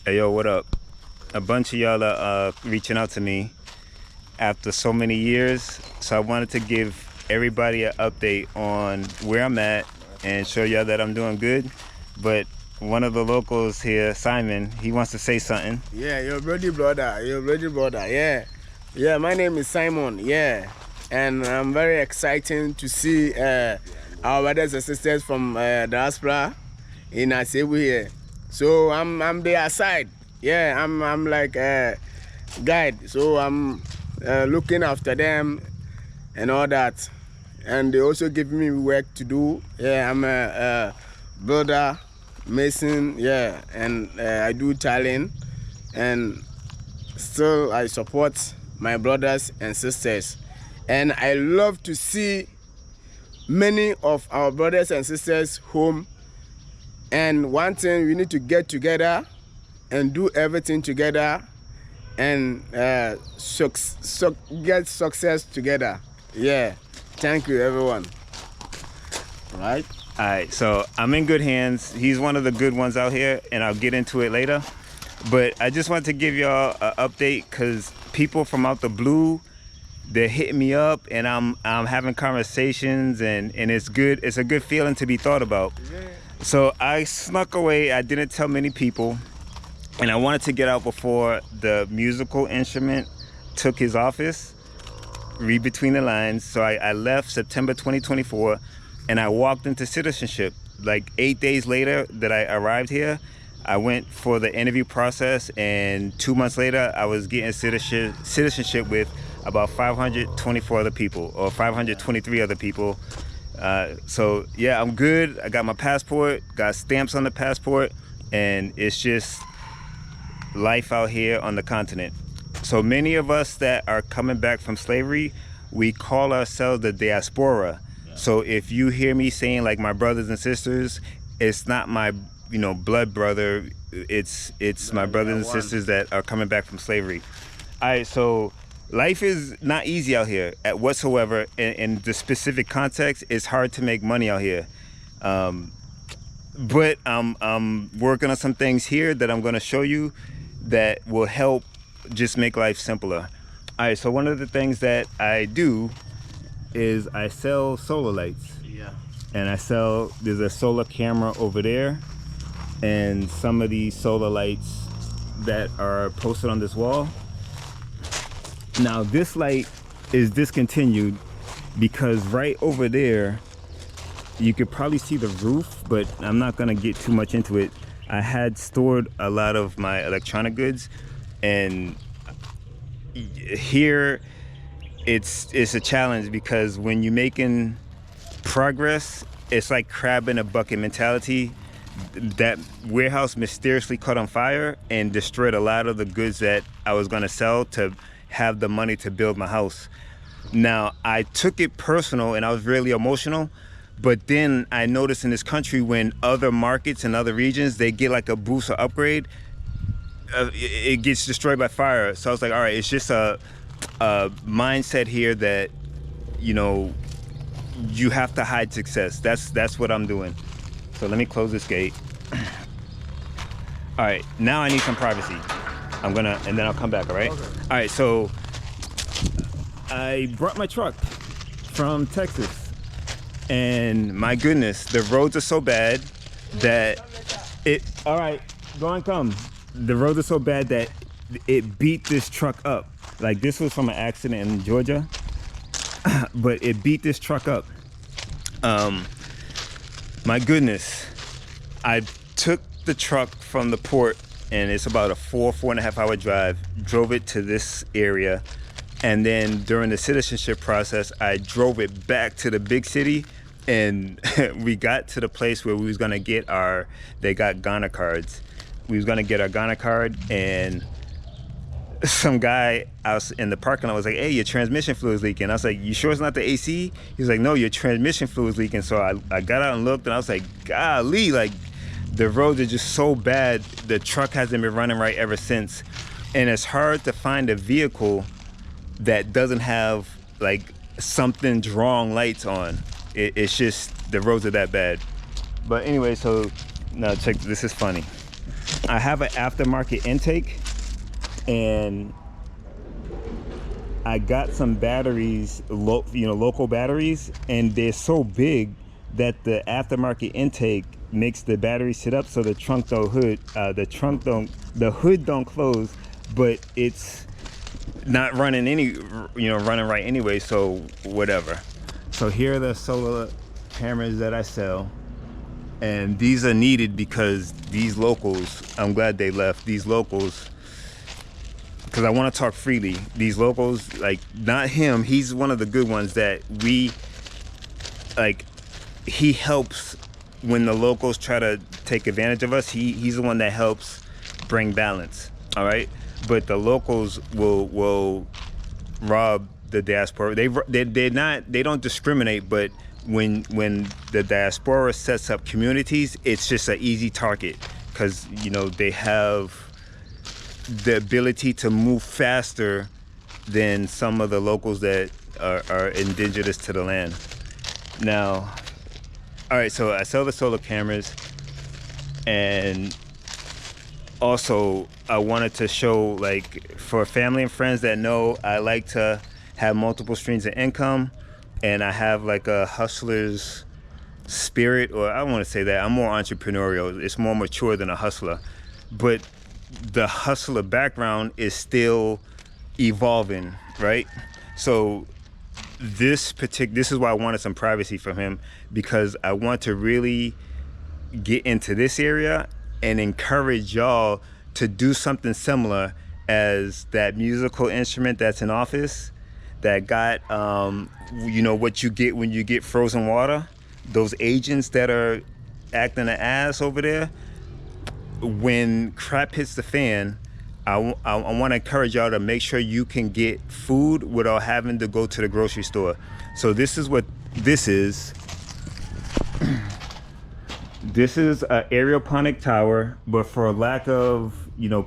Hey, yo, what up? A bunch of y'all are reaching out to me after so many years, so I wanted to give everybody an update on where I'm at and show y'all that I'm doing good. But one of the locals here, Simon, he wants to say something. Yeah, your brother, yeah. Yeah, my name is Simon, yeah. And I'm very excited to see our brothers and sisters from diaspora in Asebu here. So I'm their side. Yeah, I'm like a guide. So I'm looking after them and all that. And they also give me work to do. Yeah, I'm a builder, mason, yeah, and I do tiling, and still I support my brothers and sisters. And I love to see many of our brothers and sisters home. And one thing, we need to get together and do everything together and get success together. Yeah, thank you everyone. Right? All right, so I'm in good hands. He's one of the good ones out here, and I'll get into it later. But I just wanted to give y'all an update because people from out the blue, they're hitting me up, and I'm having conversations, and it's good. It's a good feeling to be thought about. Yeah. So I snuck away. I didn't tell many people, and I wanted to get out before the musical instrument took his office. Read between the lines. So I left September 2024, and I walked into citizenship. Like 8 days later that I arrived here, I went for the interview process, and 2 months later, I was getting citizenship with about 524 other people, or 523 other people. So yeah, I'm good. I got my passport, got stamps on the passport, and it's just life out here on the continent. So many of us that are coming back from slavery, we call ourselves the diaspora. So if you hear me saying like my brothers and sisters, it's not my blood brother. It's my brothers and sisters that are coming back from slavery. All right, so life is not easy out here at whatsoever. In the specific context, it's hard to make money out here. But I'm working on some things here that I'm going to show you that will help just make life simpler. All right, so one of the things that I do is I sell solar lights. Yeah. And there's a solar camera over there, and some of these solar lights that are posted on this wall. Now this light is discontinued because right over there, you could probably see the roof, but I'm not gonna get too much into it. I had stored a lot of my electronic goods, and here it's a challenge because when you're making progress, it's like crab in a bucket mentality. That warehouse mysteriously caught on fire and destroyed a lot of the goods that I was gonna sell to have the money to build my house. Now, I took it personal and I was really emotional, but then I noticed in this country when other markets and other regions, they get like a boost or upgrade, it gets destroyed by fire. So I was like, all right, it's just a mindset here that, you have to hide success. That's what I'm doing. So let me close this gate. All right, now I need some privacy. And then I'll come back, all right? Okay. All right, so I brought my truck from Texas, and my goodness, the roads are so bad that all right, go and come. The roads are so bad that it beat this truck up. Like this was from an accident in Georgia, but it beat this truck up. My goodness, I took the truck from the port, and it's about a 4.5 hour drive, drove it to this area, and then during the citizenship process, I drove it back to the big city, and we got to the place where we was gonna get they got Ghana cards. We was gonna get our Ghana card, and some guy out in the parking lot was like, hey, your transmission fluid is leaking. I was like, you sure it's not the AC? He was like, no, your transmission fluid is leaking. So I got out and looked, and I was like, golly, like the roads are just so bad. The truck hasn't been running right ever since. And it's hard to find a vehicle that doesn't have like something drawing lights on. It's just, the roads are that bad. But anyway, so now check, this is funny. I have an aftermarket intake, and I got some batteries, local batteries, and they're so big that the aftermarket intake makes the battery sit up, so the hood don't close, but it's not running running right anyway. So whatever. So here are the solar cameras that I sell, and these are needed because these locals, I'm glad they left. These locals, because I want to talk freely. These locals, like, not him, he's one of the good ones that we, like, he helps when the locals try to take advantage of us. He's the one that helps bring balance, all right? But the locals will rob the diaspora. They don't discriminate, but when the diaspora sets up communities, it's just an easy target, because they have the ability to move faster than some of the locals that are indigenous to the land. Now, all right, so I sell the solar cameras, and also I wanted to show, like, for family and friends that know I like to have multiple streams of income, and I have like a hustler's spirit, or I don't want to say that, I'm more entrepreneurial. It's more mature than a hustler, but the hustler background is still evolving, right? So this is why I wanted some privacy from him, because I want to really get into this area and encourage y'all to do something similar as that musical instrument that's in office that got what you get when you get frozen water, those agents that are acting an ass over there. When crap hits the fan, I want to encourage y'all to make sure you can get food without having to go to the grocery store. So this is what this is. This is an aeroponic tower, but for lack of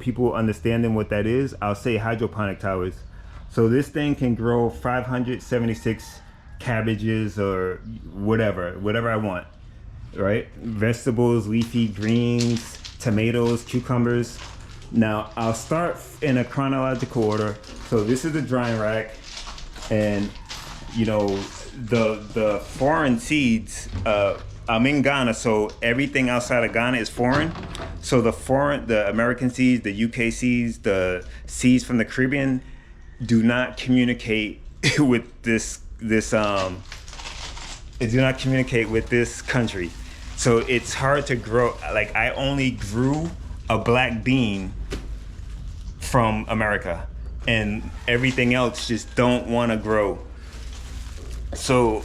people understanding what that is, I'll say hydroponic towers. So this thing can grow 576 cabbages or whatever I want, right? Vegetables, leafy greens, tomatoes, cucumbers. Now I'll start in a chronological order. So this is the drying rack, and the foreign seeds. I'm in Ghana, so everything outside of Ghana is foreign. So the American seeds, the UK seeds, the seeds from the Caribbean do not communicate with this it do not communicate with this country. So it's hard to grow. Like, I only grew a black bean from America, and everything else just don't want to grow. So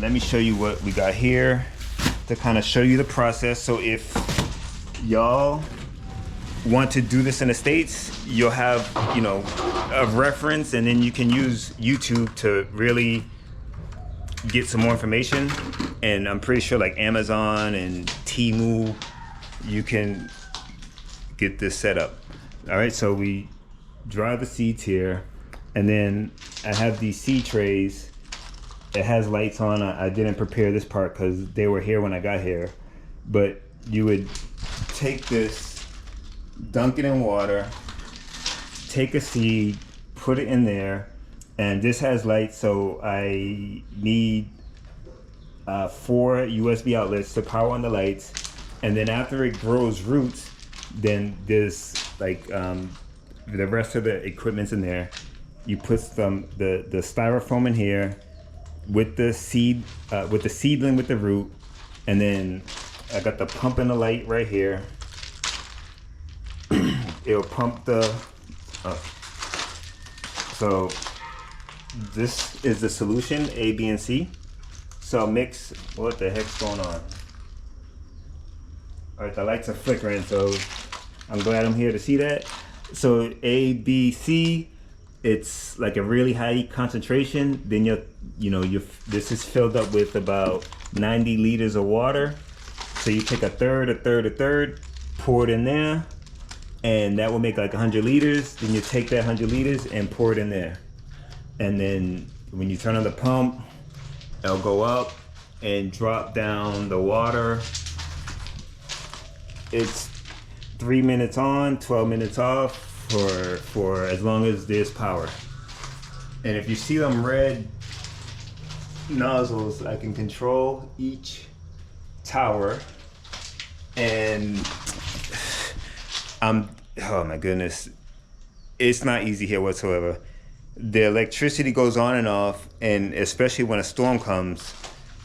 let me show you what we got here to kind of show you the process. So if y'all want to do this in the States, you'll have a reference, and then you can use YouTube to really get some more information. And I'm pretty sure like Amazon and Temu, you can get this set up. All right, so we dry the seeds here, and then I have these seed trays. It has lights on. I didn't prepare this part because they were here when I got here, but you would take this, dunk it in water, take a seed, put it in there, and this has lights, so I need 4 USB outlets to power on the lights. And then after it grows roots, then there's like the rest of the equipment's in there. You put the styrofoam in here with the seed, with the seedling with the root, and then I got the pump and the light right here. It'll pump the. So this is the solution, A, B, and C. So mix. What the heck's going on? All right, the lights are flickering, so I'm glad I'm here to see that. So A, B, C, it's like a really high concentration. Then this is filled up with about 90 liters of water. So you take a third, pour it in there, and that will make like 100 liters. Then you take that 100 liters and pour it in there. And then when you turn on the pump, it'll go up and drop down the water. It's 3 minutes on, 12 minutes off for as long as there's power. And if you see them red nozzles, I can control each tower, and oh my goodness, it's not easy here whatsoever. The electricity goes on and off, and especially when a storm comes,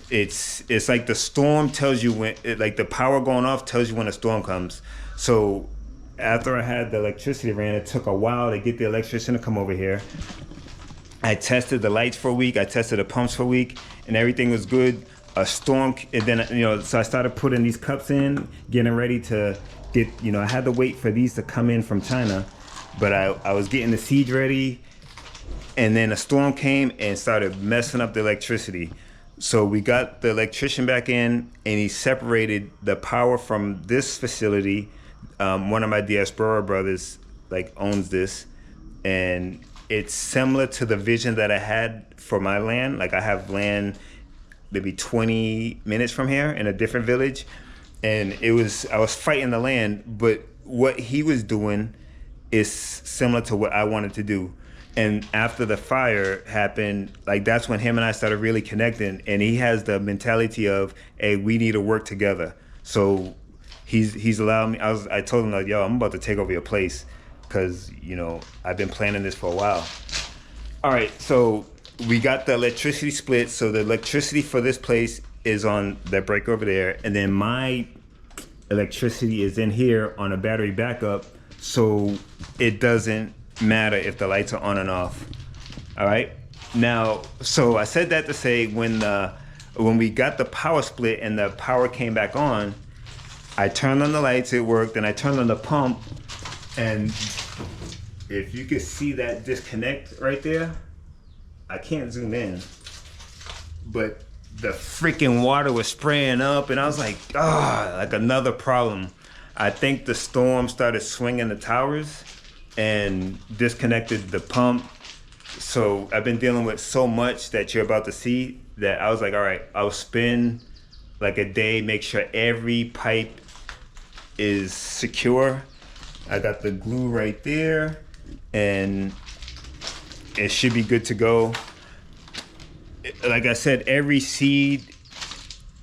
it's like the storm tells you when, like the power going off tells you when a storm comes. So after I had the electricity ran, it took a while to get the electrician to come over here. I tested the lights for a week, I tested the pumps for a week, and everything was good. A storm, and then, you know, so I started putting these cups in, getting ready to get, you know, I had to wait for these to come in from China, but I was getting the seed ready, and then a storm came and started messing up the electricity. So we got the electrician back in, and he separated the power from this facility. One of my diaspora brothers like owns this, and it's similar to the vision that I had for my land. Like I have land maybe 20 minutes from here in a different village, and I was fighting the land, but what he was doing is similar to what I wanted to do. And after the fire happened, like that's when him and I started really connecting, and he has the mentality of, hey, we need to work together. So he's allowed me, I told him like, yo, I'm about to take over your place, because, you know, I've been planning this for a while. All right, so we got the electricity split. So the electricity for this place is on that breaker over there, and then my electricity is in here on a battery backup, so it doesn't matter if the lights are on and off. All right, now, so I said that to say when we got the power split and the power came back on, I turned on the lights, it worked, and I turned on the pump, and if you could see that disconnect right there, I can't zoom in, but the freaking water was spraying up, and I was like, like another problem. I think the storm started swinging the towers and disconnected the pump. So I've been dealing with so much that you're about to see that I was like, all right, I'll spend like a day, make sure every pipe is secure. I got the glue right there, and it should be good to go. Like I said, every seed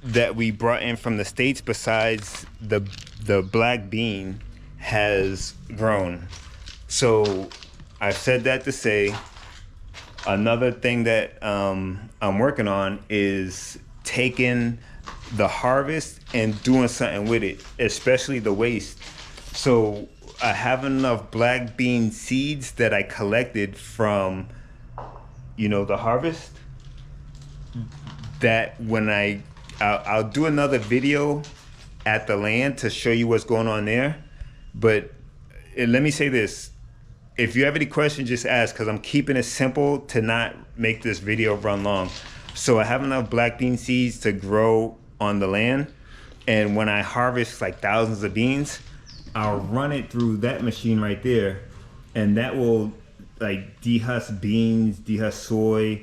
that we brought in from the States besides the black bean has grown. So I said that to say another thing that I'm working on is taking the harvest and doing something with it, especially the waste. So I have enough black bean seeds that I collected from, you know, the harvest, that when I'll do another video at the land to show you what's going on there. But let me say this, if you have any questions, just ask, because I'm keeping it simple to not make this video run long. So I have enough black bean seeds to grow on the land, and when I harvest like thousands of beans, I'll run it through that machine right there, and that will like dehusk beans, dehusk soy,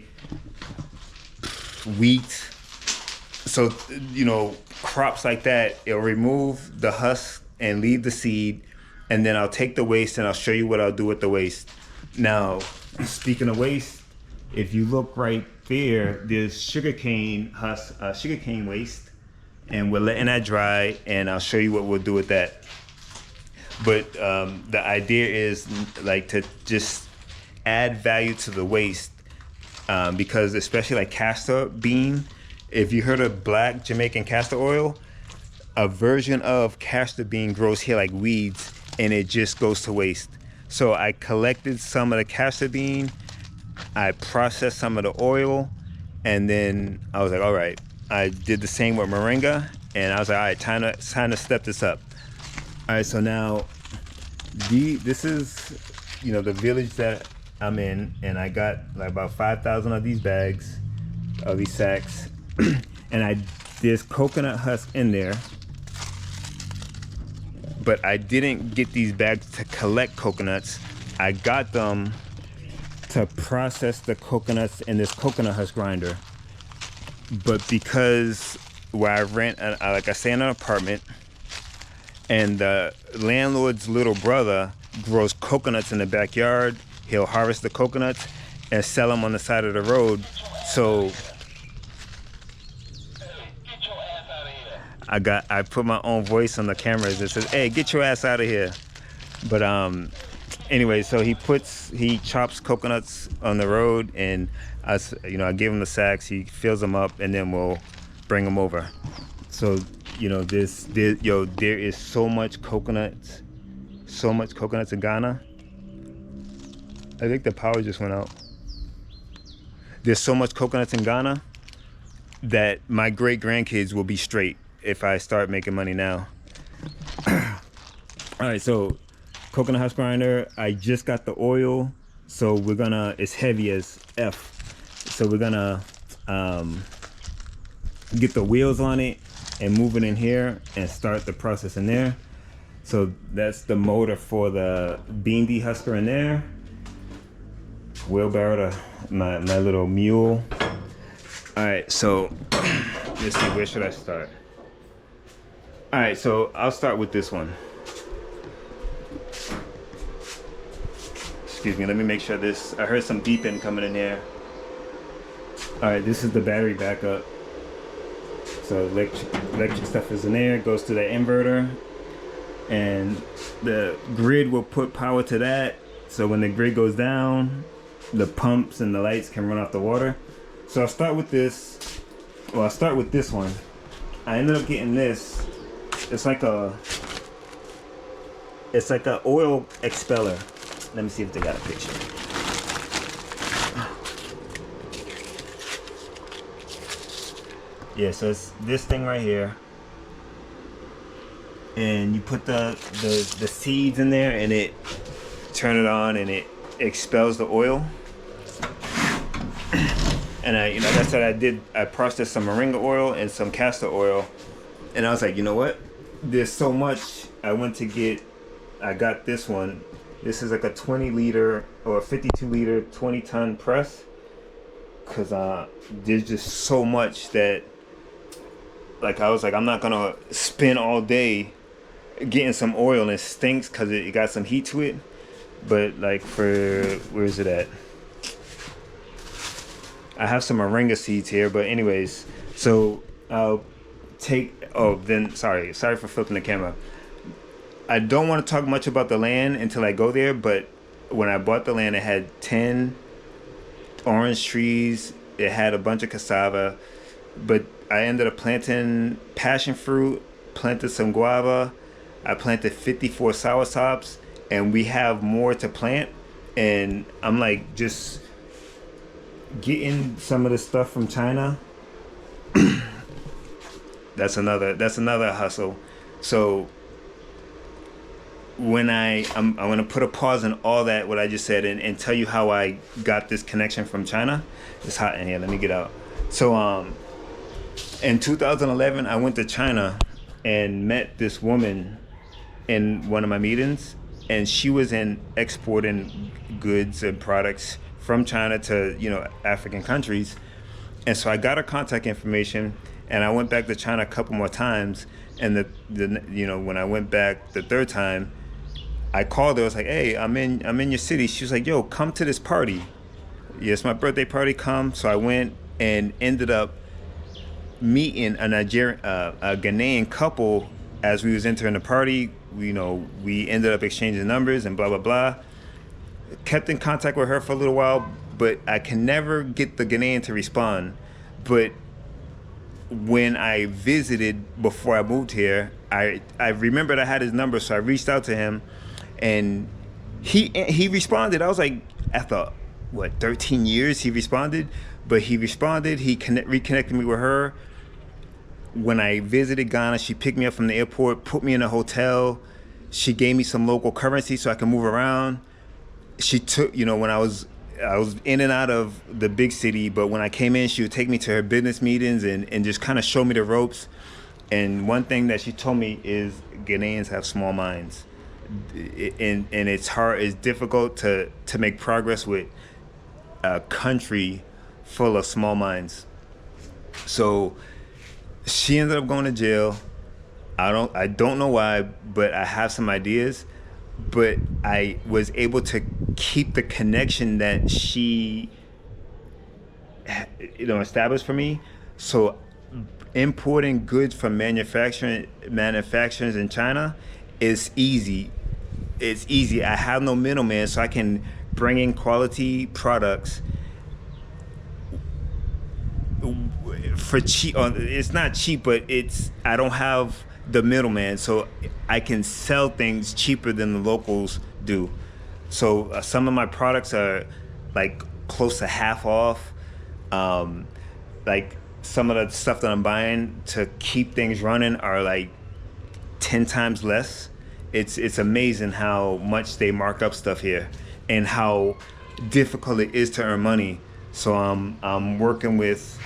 wheat. So, you know, crops like that, it'll remove the husk and leave the seed, and then I'll take the waste and I'll show you what I'll do with the waste. Now, speaking of waste, if you look right there, there's sugarcane husk, sugarcane waste, and we're letting that dry, and I'll show you what we'll do with that. But the idea is like to just add value to the waste, because especially like castor bean, if you heard of black Jamaican castor oil, a version of castor bean grows here like weeds, and it just goes to waste. So I collected some of the castor bean, I processed some of the oil, and then I was like, all right, I did the same with moringa, and I was like, all right, time to step this up. All right, so now this is, you know, the village that I'm in, and I got like about 5,000 of these bags, of these sacks, and there's coconut husk in there, but I didn't get these bags to collect coconuts. I got them to process the coconuts in this coconut husk grinder. But because where I rent, like I stay in an apartment, And the landlord's little brother grows coconuts in the backyard. He'll harvest the coconuts and sell them on the side of the road. So I put my own voice on the cameras that says, "Hey, get your ass out of here." But anyway, so he chops coconuts on the road, and I give him the sacks. He fills them up, and then we'll bring them over. So there is so much coconuts in Ghana. I think the power just went out. There's so much coconuts in Ghana that my great grandkids will be straight if I start making money now. All right, so coconut husk grinder. I just got the oil, so it's heavy as F. So we're gonna get the wheels on it and move it in here and start the process in there. So that's the motor for the bean dehusker in there. Wheelbarrow to my little mule. All right, so let's see, where should I start? All right, so I'll start with this one. Excuse me, let me make sure I heard some beeping coming in here. All right, this is the battery backup. So electric stuff is in there, it goes to the inverter, and the grid will put power to that. So when the grid goes down, the pumps and the lights can run off the water. So I'll start with this. Well, I'll start with this one. I ended up getting this. It's like a oil expeller. Let me see if they got a picture. Yeah, so it's this thing right here, and you put the seeds in there, and it turn it on, and it expels the oil. And like I said, I processed some moringa oil and some castor oil, and I was like, you know what? There's so much. I got this one. This is like a 20 liter or 52 liter 20-ton press, because there's just so much that, like, I was like, I'm not gonna spend all day getting some oil and it stinks because it got some heat to it. But like, where is it at? I have some moringa seeds here, but anyways, so I'll take, sorry for flipping the camera. I don't want to talk much about the land until I go there, but when I bought the land, it had 10 orange trees, it had a bunch of cassava, but I ended up planting passion fruit, planted some guava, I planted 54 soursops, and we have more to plant. And I'm like just getting some of the stuff from China. That's another hustle. So when I'm gonna put a pause on all that what I just said and tell you how I got this connection from China. It's hot in here. Let me get out. So in 2011, I went to China and met this woman in one of my meetings, and she was exporting goods and products from China to African countries. And so I got her contact information, and I went back to China a couple more times. And when I went back the third time, I called her. I was like, "Hey, I'm in your city." She was like, "Yo, come to this party." Yes, my birthday party. Come. So I went and ended up meeting a Ghanaian couple as we was entering the party. We ended up exchanging numbers and blah blah blah. Kept in contact with her for a little while, but I can never get the Ghanaian to respond. But when I visited before I moved here, I remembered I had his number, so I reached out to him, and he responded. I was like, after 13 years he responded, but he responded. He reconnected me with her. When I visited Ghana, she picked me up from the airport, put me in a hotel. She gave me some local currency so I can move around. She took, when I was in and out of the big city, but when I came in, she would take me to her business meetings and just kind of show me the ropes. And one thing that she told me is Ghanaians have small minds, and it's difficult to make progress with a country full of small minds. So she ended up going to jail. I don't know why, but I have some ideas. But I was able to keep the connection that she, established for me. So importing goods from manufacturers in China is easy. It's easy. I have no middleman, so I can bring in quality products for cheap. It's not cheap, but it's I don't have the middleman, so I can sell things cheaper than the locals do. So some of my products are like close to half off. Um, like some of the stuff that I'm buying to keep things running are like 10 times less. It's amazing how much they mark up stuff here and how difficult it is to earn money. So I'm working with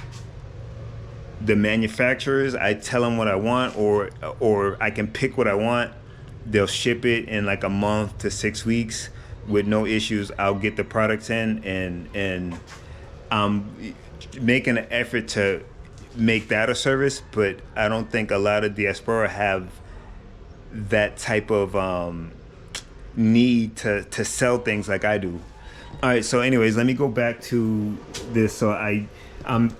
the manufacturers. I tell them what I want, or I can pick what I want. They'll ship it in like a month to 6 weeks with no issues. I'll get the products in, and I'm making an effort to make that a service. But I don't think a lot of diaspora have that type of need to sell things like I do. All right, so anyways, let me go back to this. So I'm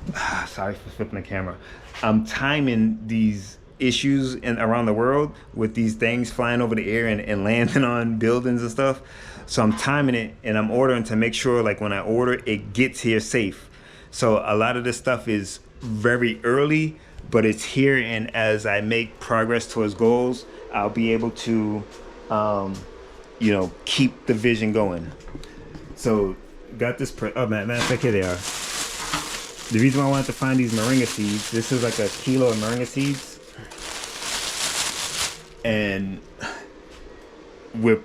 sorry for flipping the camera. I'm timing these issues around the world with these things flying over the air and landing on buildings and stuff. So I'm timing it, and I'm ordering to make sure, like when I order, it gets here safe. So a lot of this stuff is very early, but it's here, and as I make progress towards goals, I'll be able to, keep the vision going. So got this. Oh man, matter of fact, here they are. The reason why I wanted to find these moringa seeds, this is like a kilo of moringa seeds, and we're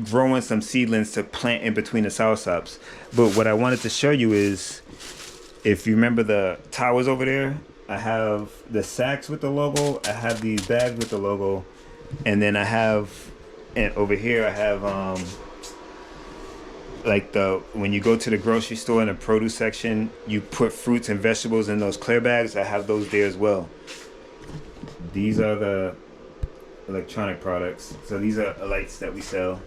growing some seedlings to plant in between the sourshops. But what I wanted to show you is, if you remember the towers over there, I have the sacks with the logo, I have these bags with the logo, and then I have, and over here I have like when you go to the grocery store in the produce section, you put fruits and vegetables in those clear bags. I have those there as well. These are the electronic products. So these are lights that we sell.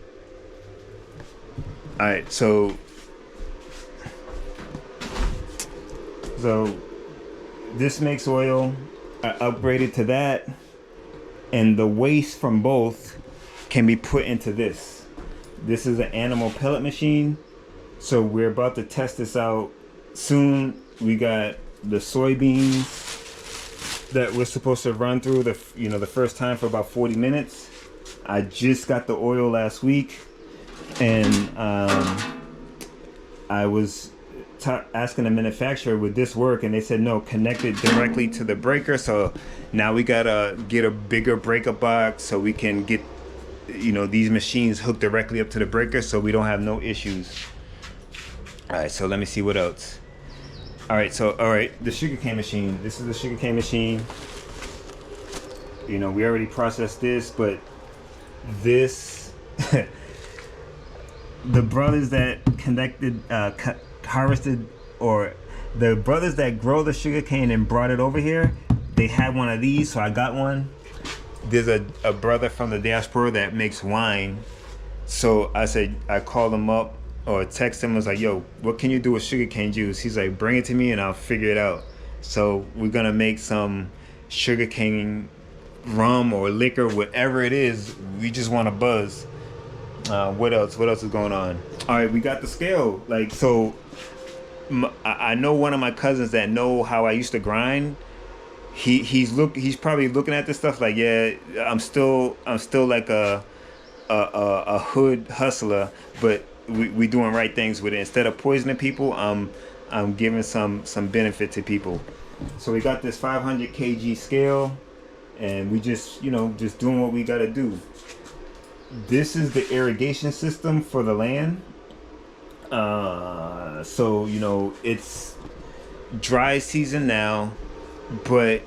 All right, so this makes oil. I upgraded to that, and the waste from both can be put into this. This is an animal pellet machine, so we're about to test this out soon. We got the soybeans that we're supposed to run through the first time for about 40 minutes. I just got the oil last week, and I was asking the manufacturer, would this work, and they said no, connect it directly to the breaker. So now we gotta get a bigger breaker box so we can get these machines hooked directly up to the breaker, so we don't have no issues. All right, so let me see what else. All right, the sugarcane machine. This is the sugarcane machine. We already processed this, but this the brothers that harvested, or the brothers that grow the sugarcane and brought it over here, they had one of these, so I got one. There's a brother from the diaspora that makes wine, so I called him up or text him. I was like, yo, what can you do with sugarcane juice? He's like, bring it to me and I'll figure it out. So we're gonna make some sugarcane rum or liquor, whatever it is. We just want to buzz. What else is going on? All right, we got the scale. I know one of my cousins that know how I used to grind. He's probably looking at this stuff like, yeah, I'm still like a hood hustler, but we doing right things with it. Instead of poisoning people, I'm giving some benefit to people. So we got this 500 kg scale, and we just doing what we gotta do. This is the irrigation system for the land. So it's dry season now, but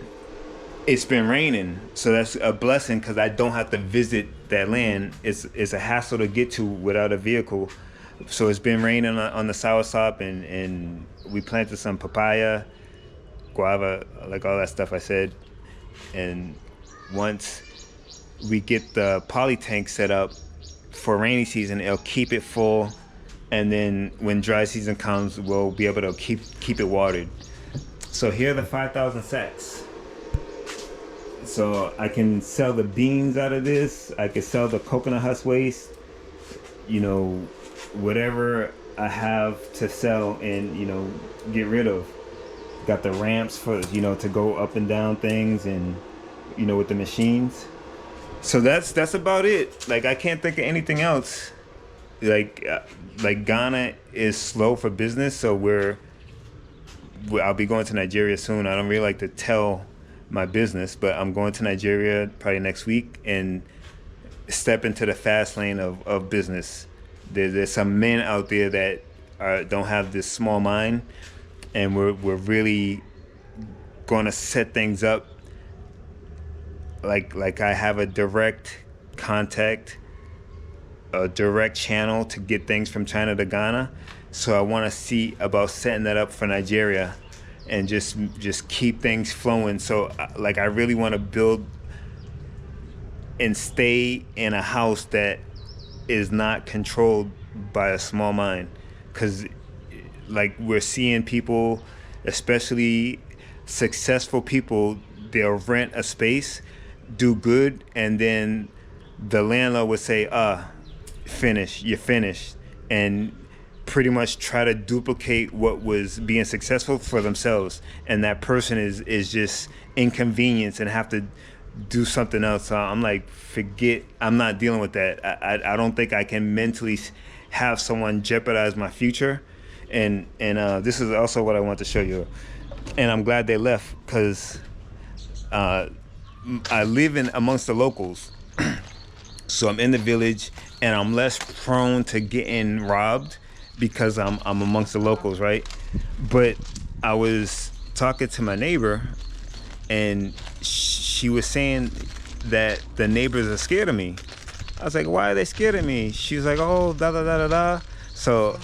it's been raining, so that's a blessing because I don't have to visit that land. It's a hassle to get to without a vehicle. So it's been raining on the soursop, and we planted some papaya, guava, like all that stuff I said, and once we get the poly tank set up for rainy season, it'll keep it full, and then when dry season comes, we'll be able to keep it watered. So here are the 5,000 sacks. So I can sell the beans out of this. I can sell the coconut husk waste. You know, whatever I have to sell and, you know, get rid of. Got the ramps for, you know, to go up and down things, and, you know, with the machines. So that's about it. Like, I can't think of anything else. Like Ghana is slow for business, so I'll be going to Nigeria soon. I don't really like to tell my business, but I'm going to Nigeria probably next week and step into the fast lane of business. There's some men out there that don't have this small mind, and we're really going to set things up like I have a direct contact, a direct channel to get things from China to Ghana. So I want to see about setting that up for Nigeria and just keep things flowing. So like, I really want to build and stay in a house that is not controlled by a small mind, because like, we're seeing people, especially successful people, they'll rent a space, do good, and then the landlord would say, you're finished, and pretty much try to duplicate what was being successful for themselves, and that person is just inconvenienced and have to do something else. So I'm like, forget, I'm not dealing with that. I don't think I can mentally have someone jeopardize my future. And this is also what I want to show you. And I'm glad they left, because I live amongst the locals. So I'm in the village, and I'm less prone to getting robbed because I'm amongst the locals, right? But I was talking to my neighbor, and she was saying that the neighbors are scared of me. I was like, why are they scared of me? She was like, oh, da da da da da. So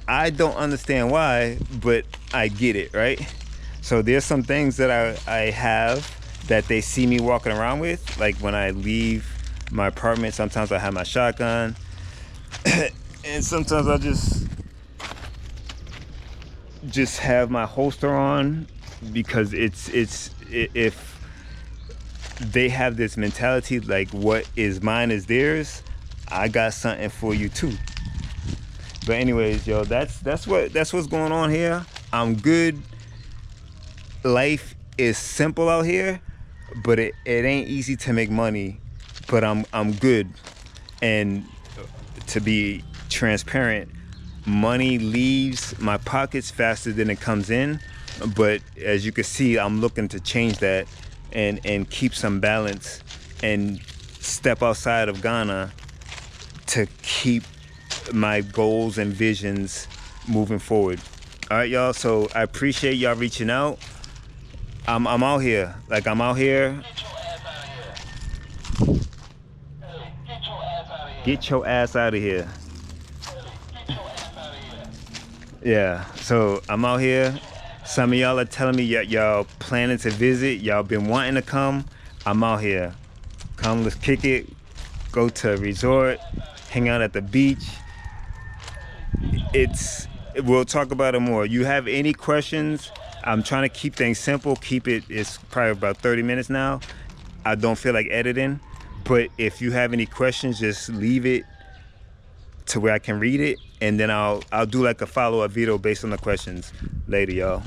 I don't understand why, but I get it, right? So there's some things that I have that they see me walking around with. Like, when I leave my apartment, sometimes I have my shotgun, and sometimes I just have my holster on, because if they have this mentality like, what is mine is theirs, I got something for you too. But anyways, yo, that's what's going on here. I'm good. Life is simple out here, but it ain't easy to make money. But I'm good. And to be transparent, money leaves my pockets faster than it comes in. But as you can see, I'm looking to change that and keep some balance and step outside of Ghana to keep my goals and visions moving forward. All right, y'all. So I appreciate y'all reaching out. I'm out here. Like, I'm out here. Get your ass out of here. Yeah. So I'm out here. Some of y'all are telling me y'all planning to visit. Y'all been wanting to come. I'm out here. Come, let's kick it. Go to a resort. Hang out at the beach. We'll talk about it more. You have any questions? I'm trying to keep things simple. It's probably about 30 minutes now. I don't feel like editing, but if you have any questions, just leave it to where I can read it, and then I'll do like a follow-up video based on the questions. Later, y'all.